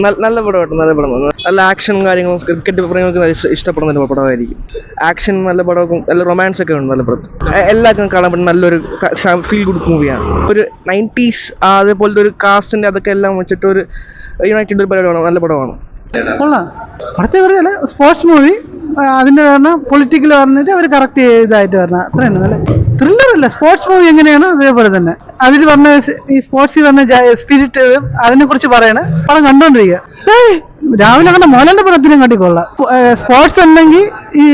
നല്ല പടമായിട്ട് നല്ല പടം, നല്ല ആക്ഷൻ കാര്യങ്ങളും ക്രിക്കറ്റ് പ്രേമികൾക്ക് ഇഷ്ടപ്പെടുന്ന പടമായിരിക്കും. ആക്ഷൻ നല്ല പടമൊക്കെ, നല്ല റൊമാൻസ് ഒക്കെ ഉണ്ട് നല്ല പടം. എല്ലാവർക്കും കാണാൻ പറ്റുന്ന നല്ലൊരു ഫീൽ ഗുഡ് മൂവിയാണ്. ഒരു 90s അതേപോലത്തെ ഒരു കാസ്റ്റിന്റെ അതൊക്കെ എല്ലാം വെച്ചിട്ട് ഒരു യുണൈറ്റഡ് ഒരു പരിപാടിയാണ്. നല്ല പടമാണ്. കൊള്ളാം. പടത്തെ കുറിച്ചല്ല, സ്പോർട്സ് മൂവി. അതിന്റെ കാരണം പൊളിറ്റിക്കൽ പറഞ്ഞിട്ട് അവർ കറക്റ്റ് ഇതായിട്ട് പറഞ്ഞ അത്ര തന്നെ. നല്ല ത്രില്ലർ അല്ല, സ്പോർട്സ് മൂവി എങ്ങനെയാണ് അതേപോലെ തന്നെ അതിൽ പറഞ്ഞ ഈ സ്പോർട്സിൽ പറഞ്ഞ സ്പിരിറ്റ് അതിനെ കുറിച്ച് പറയണ പടം കണ്ടോണ്ടിരിക്കുക. രാവിലെ കണ്ട മോഹൻലാലിന്റെ പടത്തിനും കാട്ടിക്കൊള്ളാം. സ്പോർട്സ് ഉണ്ടെങ്കിൽ ഈ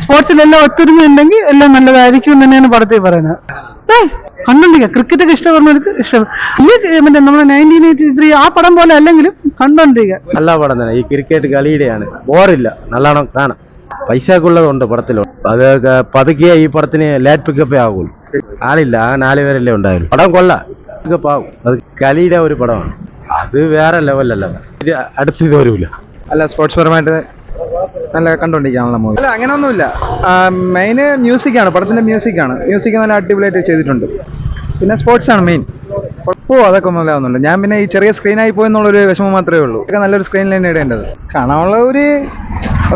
സ്പോർട്സിലെല്ലാം ഒത്തൊരുമ ഉണ്ടെങ്കിൽ എല്ലാം നല്ലതായിരിക്കും തന്നെയാണ് പടത്തിൽ പറയുന്നത്. കണ്ടോണ്ടിരിക്കുക. ക്രിക്കറ്റ് ഒക്കെ ഇഷ്ടപ്പെടുന്നവർക്ക് ഇഷ്ടം. മറ്റേ നമ്മുടെ 1983 ആ പടം പോലെ അല്ലെങ്കിലും കണ്ടോണ്ടിരിക്കുക. നല്ല പടം തന്നെ. ഈ ക്രിക്കറ്റ് കളിയുടെയാണ്, ബോറില്ല, നല്ലോണം കാണാം. പൈസക്കുള്ളതുണ്ട് പടത്തിലോ. അത് പതുക്കിയ ഈ പടത്തിന് ലേറ്റ് പിക്കപ്പേ ആകുള്ളൂ. ആളില്ല, ആ 4 പേരല്ലേ ഉണ്ടായുള്ളൂ. പടം കൊള്ളാം, പിക്കപ്പ് ആകും. അത് കളിയുടെ ഒരു പടമാണ്, അത് വേറെ ലെവലല്ല, അടുത്ത് ഇത് വരില്ല. അല്ല, സ്പോർട്സ് പരമായിട്ട് നല്ല കണ്ടോണ്ടിരിക്കാനുള്ള മൂവി അല്ല, അങ്ങനെയൊന്നുമില്ല. മെയിന് മ്യൂസിക്കാണ്, പടത്തിന്റെ മ്യൂസിക്കാണ്. മ്യൂസിക് നല്ല അടിപൊളിയായിട്ട് ചെയ്തിട്ടുണ്ട്. പിന്നെ സ്പോർട്സ് ആണ് മെയിൻ. അതൊക്കെ ഒന്നുമില്ല. ഞാൻ പിന്നെ ഈ ചെറിയ സ്ക്രീനായി പോയെന്നുള്ളൊരു വിഷമം മാത്രമേ ഉള്ളൂ. ഒക്കെ നല്ലൊരു സ്ക്രീനിൽ തന്നെ ഇടേണ്ടത്. കാണാനുള്ള ഒരു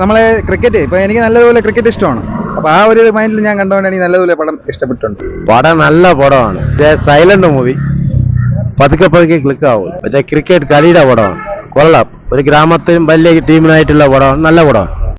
നമ്മളെ ക്രിക്കറ്റ്, ഇപ്പൊ എനിക്ക് നല്ലതുപോലെ ക്രിക്കറ്റ് ഇഷ്ടമാണ്. അപ്പൊ ആ ഒരു മൈൻഡിൽ ഞാൻ കണ്ടുകൊണ്ട് എനിക്ക് നല്ലതുപോലെ പടം ഇഷ്ടപ്പെട്ടിട്ടുണ്ട്. പടം നല്ല പടമാണ്. സൈലന്റ് മൂവി, പതുക്കെ പതുക്കെ ക്ലിക്ക് ആവും. പക്ഷേ ക്രിക്കറ്റ് കളിയുടെ പടമാണ്, കൊള്ളാം. ഒരു ഗ്രാമത്തിലും വലിയ ടീമിനായിട്ടുള്ള പടമാണ്, നല്ല പടമാണ്.